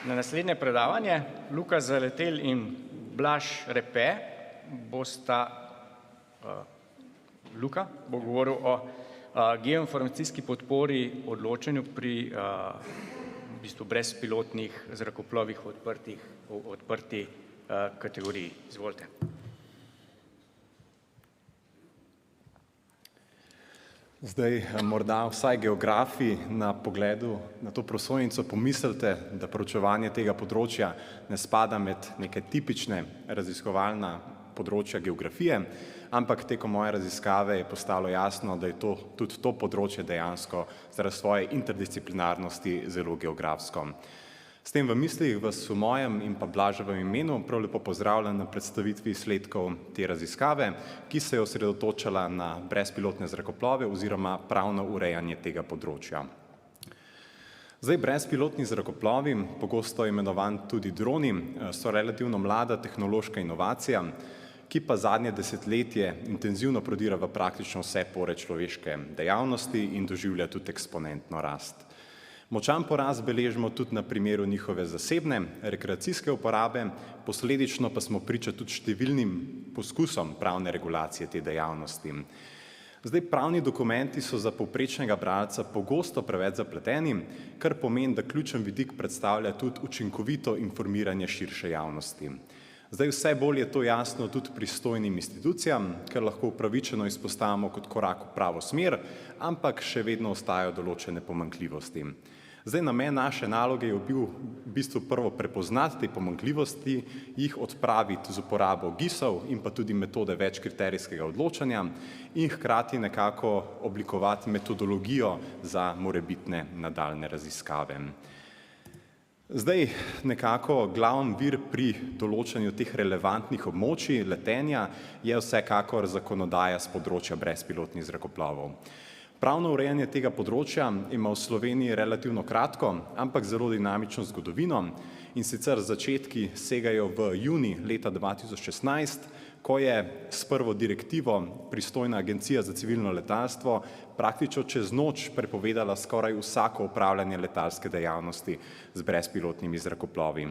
Na naslednje predavanje Luka Zaletel in Blaž Repe Luka bo govoril o geoinformacijski podpori odločanju pri v bistvu brezpilotnih zrakoplovih odprti kategoriji. Izvolite. Zdaj, morda vsaj geografi na pogledu na to prosojnico pomislite, da proučevanje tega področja ne spada med neke tipične raziskovalna področja geografije, ampak tekom moje raziskave je postalo jasno, da je tudi to področje dejansko zaradi svoje interdisciplinarnosti zelo geografsko. S tem v mislih vas v mojem in pa Blaževem imenu prav lepo pozdravljam na predstavitvi izsledkov te raziskave, ki se je osredotočala na brezpilotne zrakoplove oziroma pravno urejanje tega področja. Zdaj, brezpilotni zrakoplovi, pogosto imenovan tudi droni, so relativno mlada tehnološka inovacija, ki pa zadnje desetletje intenzivno prodira v praktično vse pore človeške dejavnosti in doživlja tudi eksponentno rast. Močan porast beležimo tudi na primeru njihove zasebne, rekreacijske uporabe, posledično pa smo priča tudi številnim poskusom pravne regulacije te dejavnosti. Zdaj, pravni dokumenti so za povprečnega bralca pogosto preveč zapleteni, kar pomeni, da ključen vidik predstavlja tudi učinkovito informiranje širše javnosti. Zdaj, vse bolj je to jasno tudi pristojnim institucijam, ker lahko upravičeno izpostavimo kot korak v pravo smer, ampak še vedno ostajajo določene pomanjkljivosti. Zdaj, namen naše naloge je bil v bistvu prvo prepoznati te pomanjkljivosti, jih odpraviti z uporabo GIS-ov in pa tudi metode večkriterijskega odločanja in hkrati nekako oblikovati metodologijo za morebitne nadaljnje raziskave. Zdaj, nekako glavni vir pri določanju teh relevantnih območij letenja je vsekakor zakonodaja s področja brezpilotnih zrakoplovov. Pravno urejanje tega področja ima v Sloveniji relativno kratko, ampak zelo dinamično zgodovino, in sicer začetki segajo v junij leta 2016, ko je s prvo direktivo pristojna Agencija za civilno letalstvo praktično čez noč prepovedala skoraj vsako opravljanje letalske dejavnosti z brezpilotnimi zrakoplovi.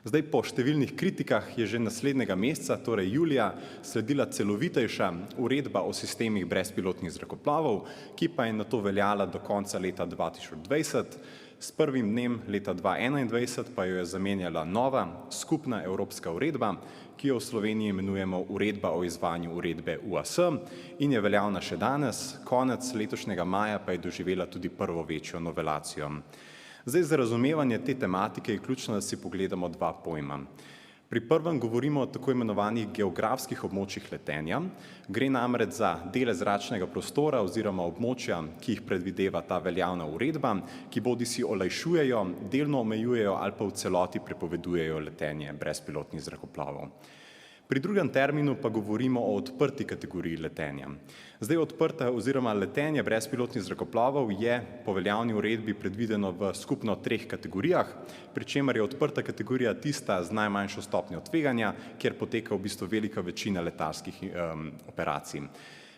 Zdaj, po številnih kritikah je že naslednjega meseca, torej julija, sledila celovitejša uredba o sistemih brezpilotnih zrakoplovov, ki pa je nato veljala do konca leta 2020, s prvim dnem leta 2021 pa jo je zamenjala nova skupna evropska uredba, ki jo v Sloveniji imenujemo Uredba o izvajanju uredbe UAS in je veljavna še danes, konec letošnjega maja pa je doživela tudi prvo večjo novelacijo. Zdaj, za razumevanje te tematike je ključno, da si pogledamo dva pojma. Pri prvem govorimo o tako imenovanih geografskih območjih letenja. Gre namreč za dele zračnega prostora oziroma območja, ki jih predvideva ta veljavna uredba, ki bodisi olajšujejo, delno omejujejo ali pa v celoti prepovedujejo letenje brezpilotnih zrakoplovov. Pri drugem terminu pa govorimo o odprti kategoriji letenja. Zdaj, odprta oziroma letenje brezpilotnih zrakoplovov je po veljavni uredbi predvideno v skupno 3 kategorijah, pri čemer je odprta kategorija tista z najmanjšo stopnjo tveganja, kjer poteka v bistvu velika večina letalskih operacij.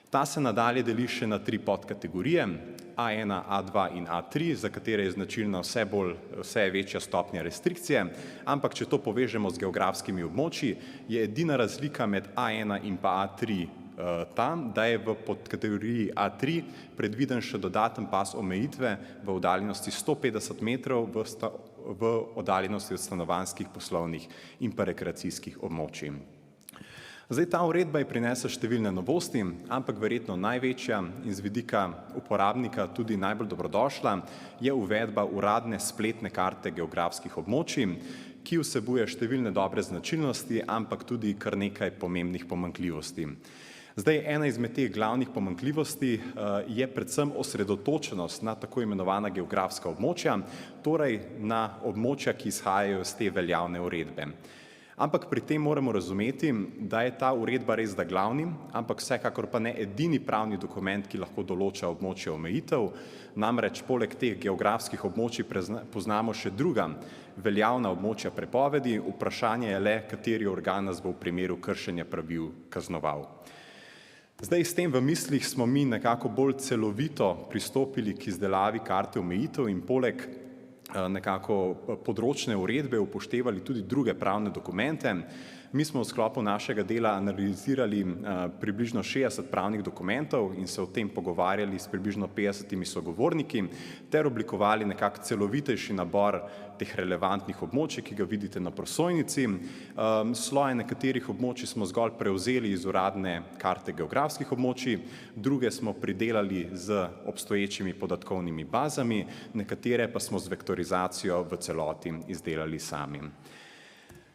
Ta se nadalje deli še na 3 podkategorije, A1, A2 in A3, za katere je značilna vse večja stopnja restrikcije, ampak če to povežemo z geografskimi območji, je edina razlika med A1 in pa A3 ta, da je v podkategoriji A3 predviden še dodaten pas omejitve v oddaljenosti 150 metrov v oddaljenosti od stanovanjskih, poslovnih in pa rekreacijskih območij. Zdaj, ta uredba je prinesla številne novosti, ampak verjetno največja in z vidika uporabnika tudi najbolj dobrodošla je uvedba uradne spletne karte geografskih območij, ki vsebuje številne dobre značilnosti, ampak tudi kar nekaj pomembnih pomanjkljivosti. Zdaj, ena izmed teh glavnih pomanjkljivosti je predvsem osredotočenost na tako imenovana geografska območja, torej na območja, ki izhajajo iz te veljavne uredbe. Ampak pri tem moramo razumeti, da je ta uredba res da glavni, ampak vsekakor pa ne edini pravni dokument, ki lahko določa območje omejitev, namreč poleg teh geografskih območij poznamo še druga veljavna območja prepovedi, vprašanje je le, kateri organ nas bo v primeru kršenja pravil kaznoval. Zdaj, s tem v mislih smo mi nekako bolj celovito pristopili k izdelavi karte omejitev in poleg nekako področne uredbe upoštevali tudi druge pravne dokumente. Mi smo v sklopu našega dela analizirali približno 60 pravnih dokumentov in se o tem pogovarjali s približno 50 sogovorniki ter oblikovali nekako celovitejši nabor teh relevantnih območij, ki ga vidite na prosojnici. Sloje nekaterih območij smo zgolj prevzeli iz uradne karte geografskih območij, druge smo pridelali z obstoječimi podatkovnimi bazami, nekatere pa smo z vektorizacijo v celoti izdelali sami.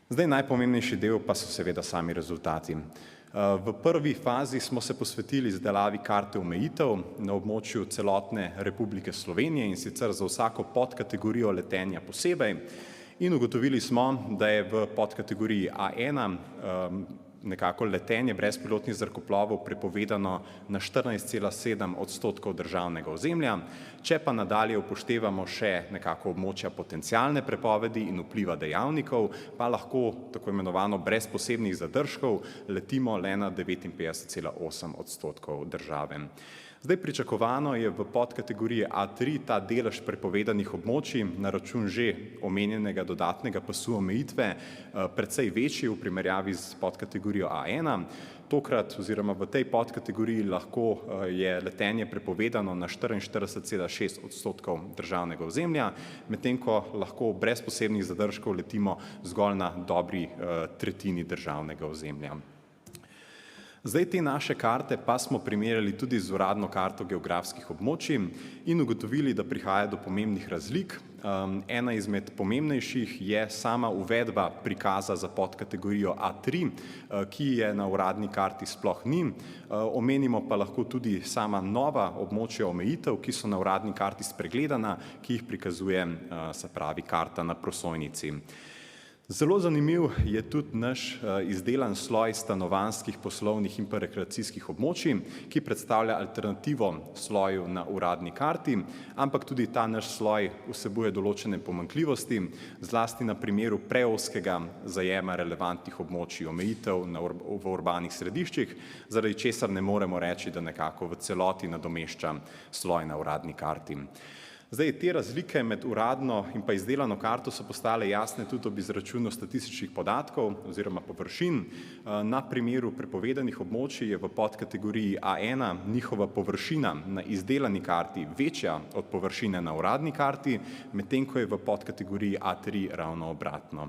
Zdaj najpomembnejši del pa so seveda sami rezultati. V prvi fazi smo se posvetili izdelavi karte omejitev na območju celotne Republike Slovenije in sicer za vsako podkategorijo letenja posebej in ugotovili smo, da je v podkategoriji A1 nekako letenje brezpilotnih zrakoplovov prepovedano na 14,7% državnega ozemlja, če pa nadalje upoštevamo še nekako območja potencialne prepovedi in vpliva dejavnikov, pa lahko tako imenovano brez posebnih zadržkov letimo le na 59,8% države. Zdaj pričakovano je v podkategoriji A3 ta delež prepovedanih območij na račun že omenjenega dodatnega pasu omejitve precej večji v primerjavi z podkategorijo A1. Tokrat oziroma v tej podkategoriji lahko je letenje prepovedano na 44,6% državnega ozemlja, medtem ko lahko brez posebnih zadržkov letimo zgolj na dobri tretjini državnega ozemlja. Zdaj te naše karte pa smo primerjali tudi z uradno karto geografskih območij in ugotovili, da prihaja do pomembnih razlik. Ena izmed pomembnejših je sama uvedba prikaza za podkategorijo A3, ki je na uradni karti sploh ni. Omenimo pa lahko tudi sama nova območja omejitev, ki so na uradni karti spregledana, ki jih prikazuje, se pravi, karta na prosojnici. Zelo zanimiv je tudi naš izdelan sloj stanovanjskih, poslovnih in pa rekreacijskih območij, ki predstavlja alternativo sloju na uradni karti, ampak tudi ta naš sloj vsebuje določene pomanjkljivosti, zlasti na primeru preozkega zajema relevantnih območij omejitev v urbanih središčih, zaradi česar ne moremo reči, da nekako v celoti nadomešča sloj na uradni karti. Zdaj, te razlike med uradno in pa izdelano karto so postale jasne tudi ob izračunu statističnih podatkov oziroma površin. Na primeru prepovedanih območij je v podkategoriji A1 njihova površina na izdelani karti večja od površine na uradni karti, medtem ko je v podkategoriji A3 ravno obratno.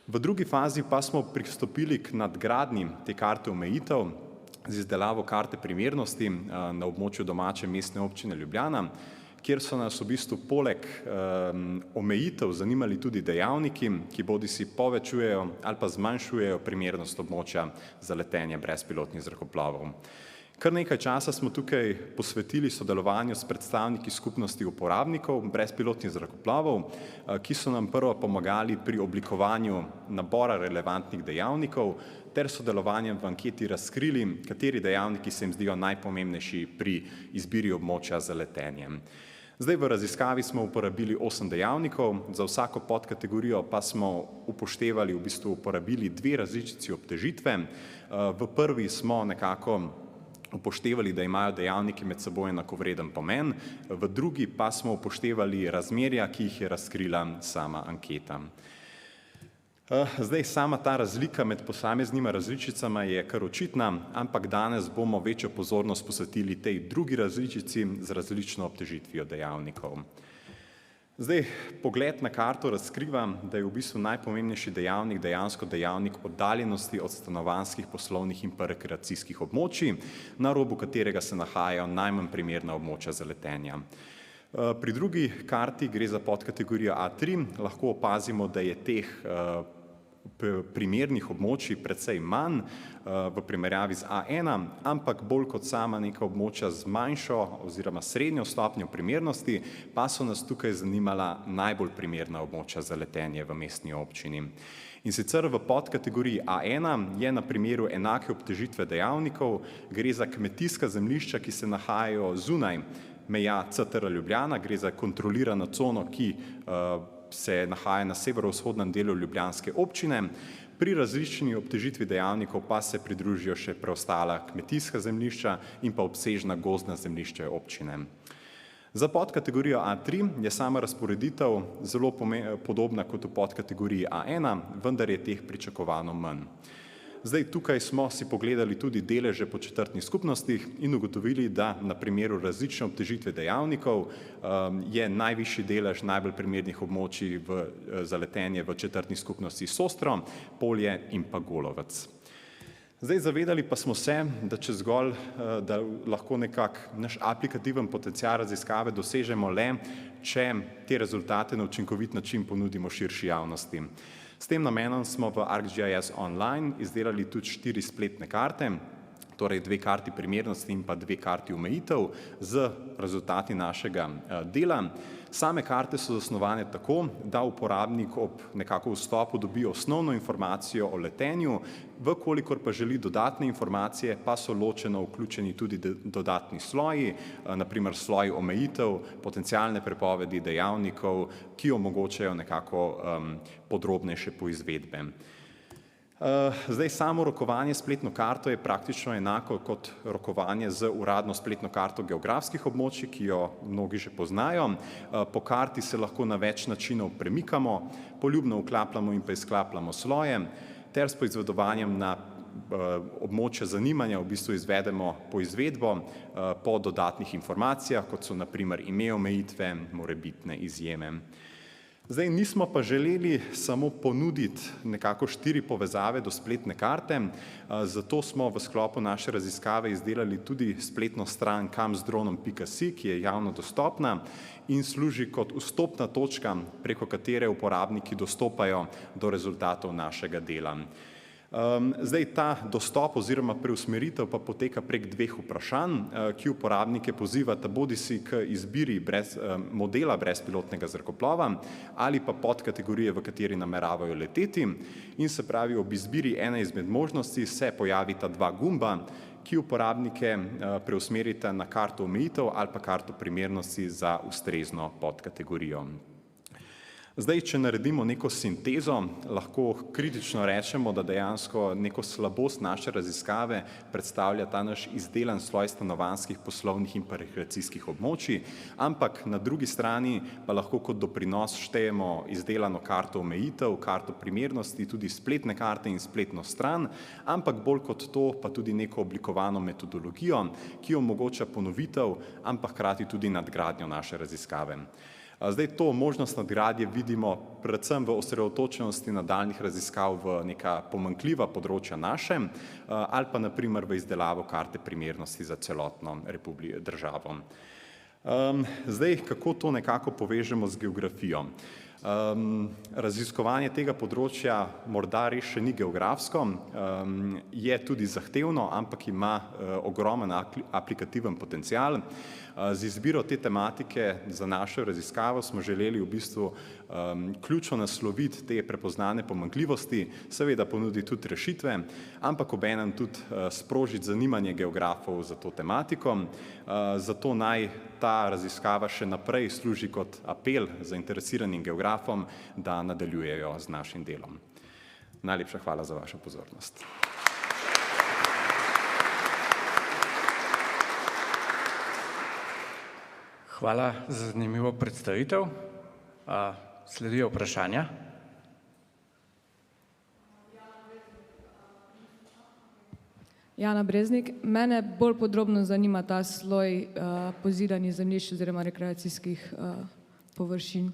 V drugi fazi pa smo pristopili k nadgradnji te karte omejitev z izdelavo karte primernosti na območju domače mestne občine Ljubljana, kjer so nas v bistvu poleg omejitev zanimali tudi dejavniki, ki bodisi povečujejo ali pa zmanjšujejo primernost območja za letenje brezpilotnih zrakoplovov. Kar nekaj časa smo tukaj posvetili sodelovanju s predstavniki skupnosti uporabnikov brezpilotnih zrakoplovov, ki so nam prvo pomagali pri oblikovanju nabora relevantnih dejavnikov ter sodelovanjem v anketi razkrili, kateri dejavniki se jim zdijo najpomembnejši pri izbiri območja za letenje. Zdaj v raziskavi smo uporabili 8 dejavnikov, za vsako podkategorijo pa smo upoštevali, v bistvu uporabili 2 različici obtežitve. V prvi smo nekako upoštevali, da imajo dejavniki med seboj enakovreden pomen, v drugi pa smo upoštevali razmerja, ki jih je razkrila sama anketa. Zdaj, sama ta razlika med posameznima različicama je kar očitna, ampak danes bomo večjo pozornost posvetili tej drugi različici z različno obtežitvijo dejavnikov. Zdaj, pogled na karto razkriva, da je v bistvu najpomembnejši dejavnik dejansko dejavnik oddaljenosti od stanovanjskih, poslovnih in pa rekreacijskih območij, na robu katerega se nahajajo najmanj primerna območja za letenja. Pri drugi karti gre za podkategorijo A3, lahko opazimo, da je teh primernih območij precej manj v primerjavi z A1, ampak bolj kot sama neka območja z manjšo oziroma srednjo stopnjo primernosti, pa so nas tukaj zanimala najbolj primerna območja za letenje v mestni občini. In sicer v podkategoriji A1 je na primeru enake obtežitve dejavnikov, gre za kmetijska zemljišča, ki se nahajajo zunaj meja CTR Ljubljana, gre za kontrolirano cono, ki se nahaja na severovzhodnem delu ljubljanske občine. Pri različni obtežitvi dejavnikov pa se pridružijo še preostala kmetijska zemljišča in pa obsežna gozdna zemljišča občine. Za podkategorijo A3 je sama razporeditev zelo podobna kot v podkategoriji A1, vendar je teh pričakovano manj. Zdaj, tukaj smo si pogledali tudi deleže po četrtnih skupnostih in ugotovili, da na primeru različne obtežitve dejavnikov je najvišji delež najbolj primernih območij za letenje v četrtni skupnosti Sostro, Polje in pa Golovec. Zdaj, zavedali pa smo se, da lahko naš aplikativen potencial raziskave dosežemo le, če te rezultate na učinkovit način ponudimo širši javnosti. S tem namenom smo v ArcGIS Online izdelali tudi 4 spletne karte, torej 2 karti primernosti in pa 2 karti omejitev z rezultati našega dela. Same karte so zasnovane tako, da uporabnik ob nekako vstopu dobi osnovno informacijo o letenju, vkolikor pa želi dodatne informacije, pa so ločeno vključeni tudi dodatni sloji, naprimer sloj omejitev, potencialne prepovedi dejavnikov, ki omogočajo nekako podrobnejše poizvedbe. Zdaj, samo rokovanje s spletno karto je praktično enako kot rokovanje z uradno spletno karto geografskih območij, ki jo mnogi že poznajo. Po karti se lahko na več načinov premikamo, poljubno vklapljamo in pa izklapljamo sloje, ter s poizvedovanjem na območje zanimanja v bistvu izvedemo poizvedbo po dodatnih informacijah, kot so na primer ime omejitve, morebitne izjeme. Zdaj, nismo pa želeli samo ponuditi nekako 4 povezave do spletne karte, zato smo v sklopu naše raziskave izdelali tudi spletno stran kamzdronom.si, ki je javno dostopna in služi kot vstopna točka, preko katere uporabniki dostopajo do rezultatov našega dela. Zdaj, ta dostop oziroma preusmeritev pa poteka prek 2 vprašanj, ki uporabnike pozivata bodisi k izbiri modela brezpilotnega zrakoplova ali pa podkategorije, v kateri nameravajo leteti, in se pravi, ob izbiri ene izmed možnosti se pojavita 2 gumba, ki uporabnike preusmerita na karto omejitev ali pa karto primernosti za ustrezno podkategorijo. Zdaj, če naredimo neko sintezo, lahko kritično rečemo, da dejansko neko slabost naše raziskave predstavlja ta naš izdelan sloj stanovanjskih, poslovnih in pa rekreacijskih območij, ampak na drugi strani pa lahko kot doprinos štejemo izdelano karto omejitev, karto primernosti, tudi spletne karte in spletno stran, ampak bolj kot to pa tudi neko oblikovano metodologijo, ki omogoča ponovitev, ampak hkrati tudi nadgradnjo naše raziskave. Zdaj, to možnost nadgradnje vidimo predvsem v osredotočenosti nadaljnjih raziskav v neka pomanjkljiva področja naše ali pa naprimer v izdelavo karte primernosti za celotno državo. Zdaj, kako to nekako povežemo z geografijo? Raziskovanje tega področja morda res še ni geografsko, je tudi zahtevno, ampak ima ogromen aplikativen potencial. Z izbiro te tematike za našo raziskavo smo želeli v bistvu ključno nasloviti te prepoznane pomanjkljivosti, seveda ponuditi tudi rešitve, ampak obenem tudi sprožiti zanimanje geografov za to tematiko. Zato naj ta raziskava še naprej služi kot apel zainteresiranim geografom, da nadaljujejo z našim delom. Najlepša hvala za vašo pozornost. Hvala za zanimivo predstavitev. Sledijo vprašanja. Jana Breznik, mene bolj podrobno zanima ta sloj pozidanih zemljišč oziroma rekreacijskih površin.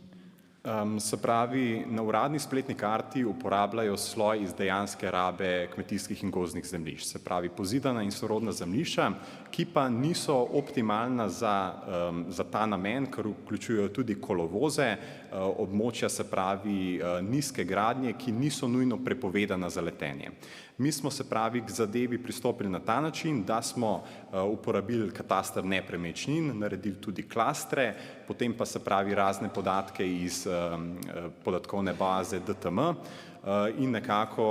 Se pravi, na uradni spletni karti uporabljajo sloj iz dejanske rabe kmetijskih in gozdnih zemljišč, se pravi pozidana in sorodna zemljišča, ki pa niso optimalna za ta namen, ker vključujejo tudi kolovoze, območja, se pravi nizke gradnje, ki niso nujno prepovedana za letenje. Mi smo, se pravi, k zadevi pristopili na ta način, da smo uporabili kataster nepremičnin, naredili tudi klastre, potem pa, se pravi, razne podatke iz podatkovne baze DTM in nekako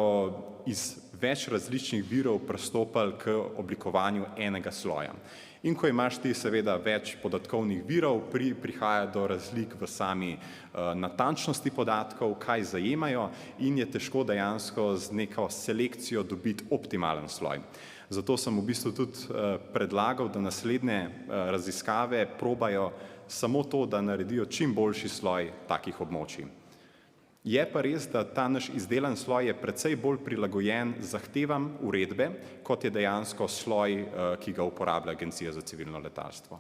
iz več različnih virov pristopili k oblikovanju enega sloja. In ko imaš ti seveda več podatkovnih virov, prihaja do razlik v sami natančnosti podatkov, kaj zajemajo, in je težko dejansko z neko selekcijo dobiti optimalen sloj. Zato sem v bistvu tudi predlagal, da naslednje raziskave probajo samo to, da naredijo čim boljši sloj takih območij. Je pa res, da ta naš izdelan sloj je precej bolj prilagojen zahtevam uredbe, kot je dejansko sloj, ki ga uporablja Agencija za civilno letalstvo.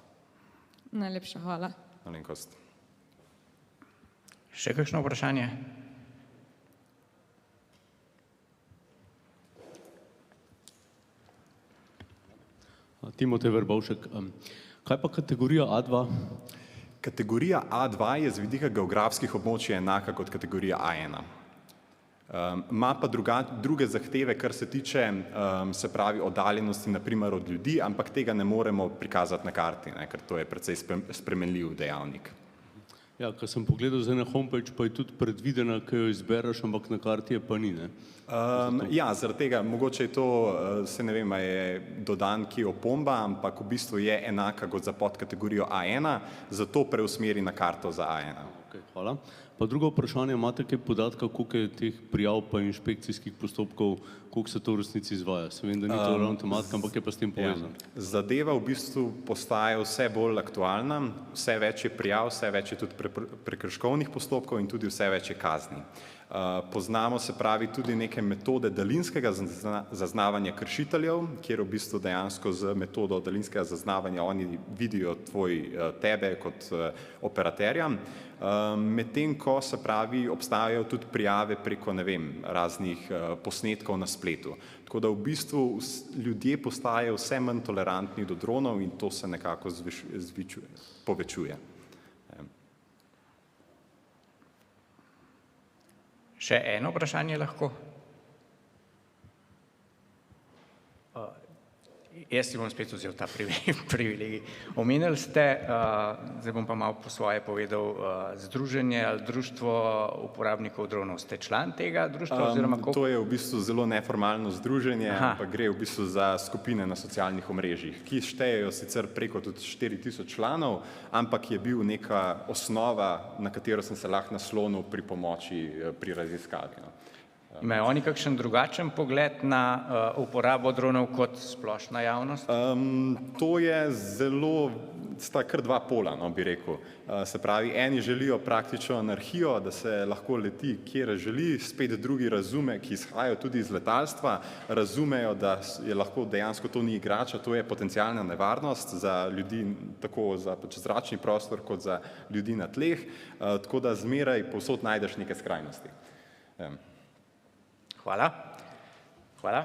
Najlepša hvala. Malenkost. Še kakšno vprašanje? Timotej Verbovšek. Kaj pa kategorija A2? Kategorija A2 je z vidika geografskih območij enaka kot kategorija A1. Ima pa druge zahteve, kar se tiče, se pravi, oddaljenosti, naprimer od ljudi, ampak tega ne moremo prikazati na karti, ne, ker to je precej spremenljiv dejavnik. Ja, ko sem pogledal zdaj na homepage, pa je tudi predvidena, ki jo izbereš, ampak na karti je pa ni, ne? Ja, zaradi tega, mogoče je to, se ne vem, a je dodan ki opomba, ampak v bistvu je enaka kot za podkategorijo A1, zato preusmeri na karto za A1. Okay, hvala. Pa drugo vprašanje, imate kaj podatka, koliko je teh prijav pa inšpekcijskih postopkov, koliko se to v resnici izvaja? Se vem, da ni to ravno tematika, ampak je pa s tem povezano. Zadeva v bistvu postaja vse bolj aktualna, vse več je prijav, vse več je tudi prekrškovnih postopkov in tudi vse več je kazni. Poznamo, se pravi, tudi neke metode daljinskega zaznavanja kršiteljev, kjer v bistvu dejansko z metodo daljinskega zaznavanja oni vidijo tebe kot operaterja, medtem ko, se pravi, obstajajo tudi prijave preko, ne vem, raznih posnetkov na spletu. Tako da v bistvu ljudje postajajo vse manj tolerantni do dronov in to se nekako povečuje. Še eno vprašanje lahko? Jaz si bom spet vzel ta privilegij. Omenili ste, zdaj bom pa malo po svoje povedal, združenje ali društvo uporabnikov dronov. Ste član tega društva? To je v bistvu zelo neformalno združenje, ampak gre v bistvu za skupine na socialnih omrežjih, ki štejejo sicer preko tudi 4000 članov, ampak je bil neka osnova, na katero sem se lahko naslonil pri pomoči pri raziskavi. Imajo oni kakšen drugačen pogled na uporabo dronov kot splošna javnost? To je zelo, sta kar dva pola, no, bi rekel. Se pravi, eni želijo praktično anarhijo, da se lahko leti, kjer želi, spet drugi razume, ki izhajajo tudi iz letalstva, razumejo, da je lahko dejansko to ni igrača, to je potencialna nevarnost za ljudi, tako za zračni prostor, kot za ljudi na tleh, tako da zmeraj povsod najdeš neke skrajnosti. Hvala. Hvala.